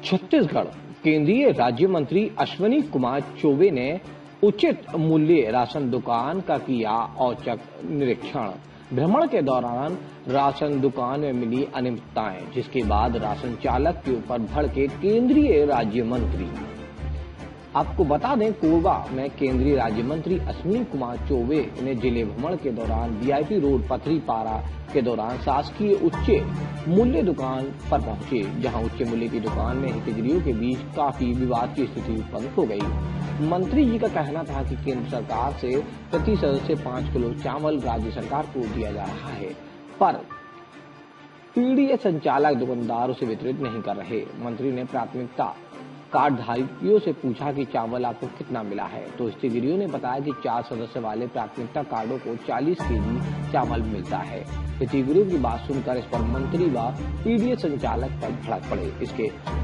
छत्तीसगढ़ केंद्रीय राज्य मंत्री अश्विनी कुमार चौबे ने उचित मूल्य राशन दुकान का किया औचक निरीक्षण। भ्रमण के दौरान राशन दुकान में मिली अनियमितताएं, जिसके बाद राशन चालक के ऊपर भड़के केंद्रीय राज्य मंत्री। आपको बता दें, कोरबा में केंद्रीय राज्य मंत्री अश्विनी कुमार चौबे ने जिले भ्रमण के दौरान वीआईपी रोड पथरीपारा के दौरान शासकीय उच्च मूल्य दुकान पर पहुंचे, जहां उच्च मूल्य की दुकान में हितग्राहियों के बीच काफी विवाद की स्थिति उत्पन्न हो गई। मंत्री जी का कहना था कि केंद्र सरकार से प्रति सदस्य 5 किलो चावल राज्य सरकार को दिया जा रहा है, पर पीडीएस संचालक दुकानदारों से वितरित नहीं कर रहे। मंत्री ने प्राथमिकता कार्डधारियों से पूछा कि चावल आपको कितना मिला है, तो हितग्राहियों ने बताया कि 4 सदस्य वाले प्राथमिकता कार्डों को 40 केजी चावल मिलता है। हितग्राहियों की बात सुनकर इस पर मंत्री व पीडीएस संचालक पर भड़क पड़े।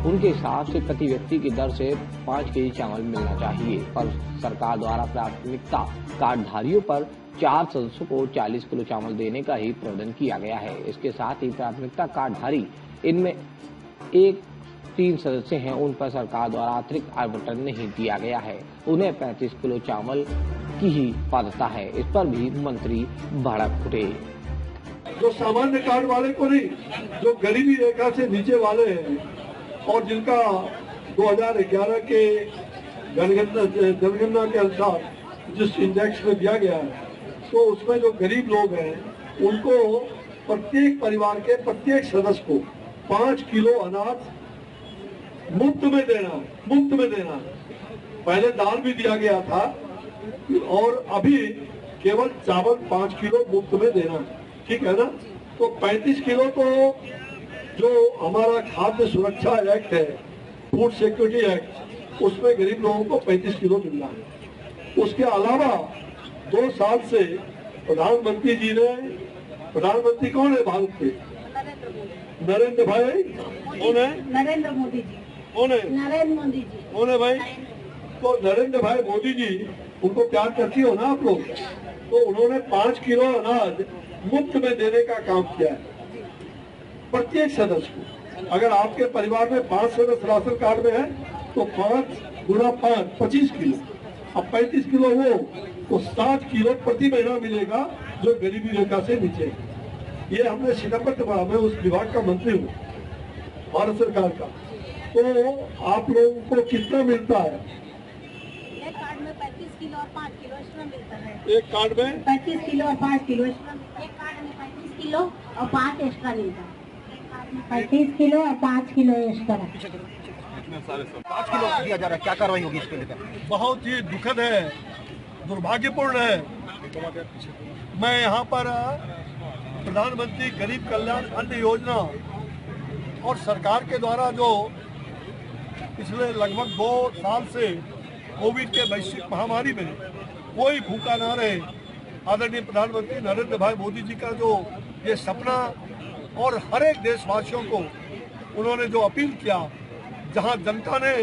उनके हिसाब से प्रति व्यक्ति की दर से 5 केजी चावल मिलना चाहिए, पर सरकार द्वारा प्राथमिकता कार्डधारियों पर 4 सदस्यों को 40 किलो चावल देने का ही प्रावधान किया गया है। इसके साथ ही प्राथमिकता कार्डधारी इनमें 3 सदस्य हैं, उन पर सरकार द्वारा अतिरिक्त आवंटन नहीं दिया गया है। उन्हें 35 किलो चावल की ही पात्रता है। इस पर भी मंत्री भड़क उठे। जो सामान्य कार्ड वाले को नहीं, जो गरीबी रेखा से नीचे वाले हैं और जिनका 2011 के जनगणना के अनुसार जिस इंडेक्स में दिया गया है, तो उसमें जो गरीब लोग हैं उनको प्रत्येक परिवार के प्रत्येक सदस्य को 5 किलो अनाज मुफ्त में देना। पहले दाल भी दिया गया था और अभी केवल चावल 5 किलो मुफ्त में देना, ठीक है ना। तो 35 किलो तो जो हमारा खाद्य सुरक्षा एक्ट है, फूड सिक्योरिटी एक्ट, उसमें गरीब लोगों को 35 किलो मिल रहा है। उसके अलावा 2 साल से प्रधानमंत्री जी ने, प्रधानमंत्री कौन है भारत के? नरेंद्र भाई कौन है? नरेंद्र मोदी जी। कौन है? नरेंद्र मोदी जी। कौन है भाई? तो नरेंद्र भाई मोदी जी, उनको प्यार करती हो ना आप लोग, तो उन्होंने 5 किलो अनाज मुफ्त में देने का काम किया है प्रत्येक सदस्य को। अगर आपके परिवार में 5 सदस्य राशन कार्ड में है तो 5 गुना 5 25 किलो, अब 35 किलो हो तो 60 किलो प्रति महीना मिलेगा जो गरीबी रेखा से नीचे है। ये हमने सितंबर तक, मैं उस विभाग का मंत्री हूँ भारत सरकार का। तो आप लोगों को कितना मिलता है? एक कार्ड में 35 किलो और 5 किलो एक्स्ट्रा मिलता है। एक कार्ड में 35 किलो और 5 किलो एक्स्ट्रा। एक कार्ड में 35 किलो और 5 एक्स्ट्रा मिलता है। 35 किलो और 5 किलो एक्स्ट्रा। 5 किलो दिया जा रहा है, क्या कार्रवाई होगी इसके लेकर? बहुत ही दुखद है, दुर्भाग्यपूर्ण है। मैं यहाँ पर प्रधानमंत्री गरीब कल्याण अन्न योजना और सरकार के द्वारा जो पिछले लगभग 2 साल से कोविड के वैश्विक महामारी में कोई भूखा ना रहे, आदरणीय प्रधानमंत्री नरेंद्र भाई मोदी जी का जो ये सपना और हर एक देशवासियों को उन्होंने जो अपील किया, जहां जनता ने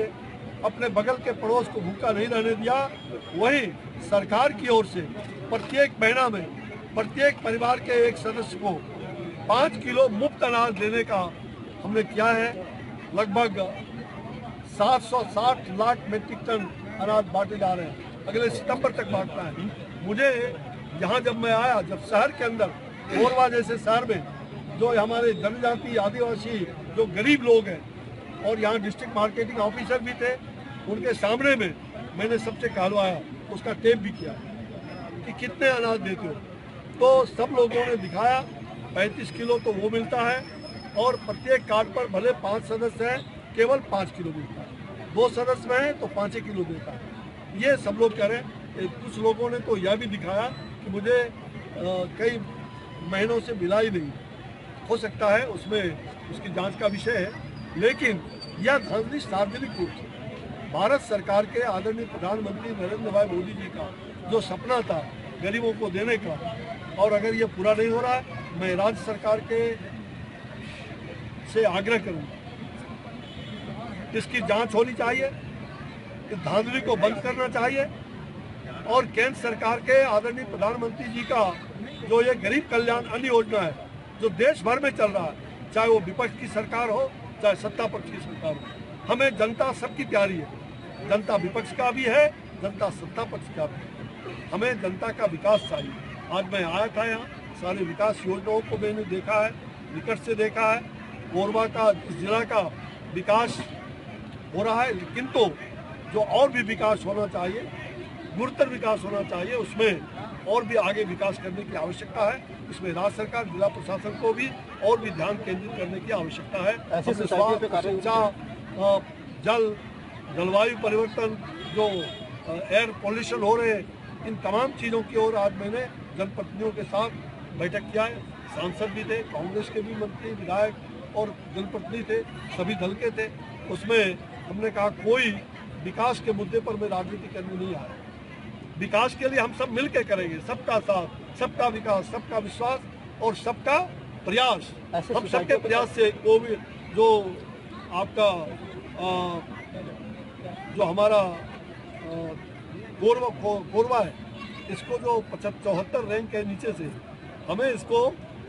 अपने बगल के पड़ोस को भूखा नहीं रहने दिया, वही सरकार की ओर से प्रत्येक महीना में प्रत्येक परिवार के एक सदस्य को 5 किलो मुफ्त अनाज देने का हमने किया है। लगभग 760 लाख मीट्रिक टन अनाज बांटे जा रहे हैं, अगले सितंबर तक बांटना है। मुझे यहाँ जब मैं आया, जब शहर के अंदर कोरबा जैसे शहर में जो हमारे जनजाति आदिवासी जो गरीब लोग हैं और यहाँ डिस्ट्रिक्ट मार्केटिंग ऑफिसर भी थे, उनके सामने में मैंने सबसे कहलवाया, उसका टेप भी किया कि कितने अनाज देते हो, तो सब लोगों ने दिखाया 35 किलो तो वो मिलता है और प्रत्येक कार्ड पर भले 5 सदस्य हैं केवल 5 किलो मिलता है, 2 सदस्य हैं तो 5 किलो देता है। ये सब लोग कह रहे हैं। कुछ लोगों ने तो यह भी दिखाया कि मुझे कई महीनों से मिला ही नहीं। हो सकता है उसमें उसकी जांच का विषय है, लेकिन यह धांधली सार्वजनिक रूप से भारत सरकार के आदरणीय प्रधानमंत्री नरेंद्र भाई मोदी जी का जो सपना था गरीबों को देने का, और अगर ये पूरा नहीं हो रहा है, मैं राज्य सरकार के से आग्रह करूंगा, इसकी जांच होनी चाहिए, इस धांधली को बंद करना चाहिए और केंद्र सरकार के आदरणीय प्रधानमंत्री जी का जो ये गरीब कल्याण अन्न योजना है, जो देश भर में चल रहा है, चाहे वो विपक्ष की सरकार हो चाहे सत्ता पक्ष की सरकार हो, हमें जनता सबकी प्यारी है, जनता विपक्ष का भी है, जनता सत्ता पक्ष का भी है। हमें जनता का विकास चाहिए। आज मैं आया था यहाँ, सारे विकास योजनाओं को मैंने देखा है, निकट से देखा है। कोरबा का, इस जिला का विकास हो रहा है, लेकिन तो जो और भी विकास होना चाहिए, गुरुतर विकास होना चाहिए, उसमें और भी आगे विकास करने की आवश्यकता है। इसमें राज्य सरकार, जिला प्रशासन को भी और भी ध्यान केंद्रित करने की आवश्यकता है। शिक्षा, जल, जलवायु परिवर्तन, जो एयर पोल्यूशन हो रहे हैं, इन तमाम चीज़ों की ओर आज मैंने जनप्रतिनिधियों के साथ बैठक किया है। सांसद भी थे, कांग्रेस के भी मंत्री, विधायक और जनप्रतिनिधि थे, सभी दल के थे। उसमें हमने कहा कोई विकास के मुद्दे पर मैं राजनीति करने नहीं आया। विकास के लिए हम सब मिलकर करेंगे, सबका साथ, सबका विकास, सबका विश्वास और सबका प्रयास। हम सबके प्रयास से जो आपका जो हमारा कोरबा है, इसको जो 74 रैंक है नीचे से, हमें इसको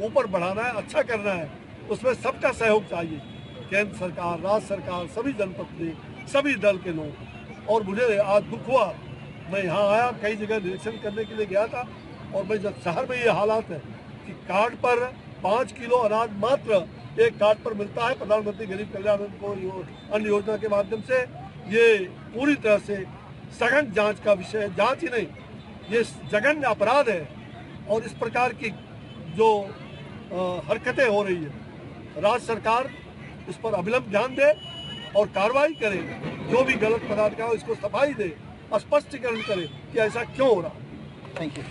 ऊपर बढ़ाना है, अच्छा करना है। उसमें सबका सहयोग चाहिए, केंद्र सरकार, राज्य सरकार, सभी जनप्रतिनिधि, सभी दल के लोग। और मुझे आज दुख हुआ, मैं यहाँ आया, कई जगह निरीक्षण करने के लिए गया था, और मैं जब शहर में ये हालात है कि कार्ड पर 5 किलो अनाज मात्र एक कार्ड पर मिलता है, प्रधानमंत्री गरीब कल्याण अन्न योजना के माध्यम से। ये पूरी तरह से सघन जांच का विषय है, जांच ही नहीं, ये जघन्य अपराध है। और इस प्रकार की जो हरकतें हो रही है, राज्य सरकार इस पर अविलंब ध्यान दे और कार्रवाई करे। जो भी गलत पदार्थ का हो, इसको सफाई दे, स्पष्टीकरण करे कि ऐसा क्यों हो रहा है। Thank you.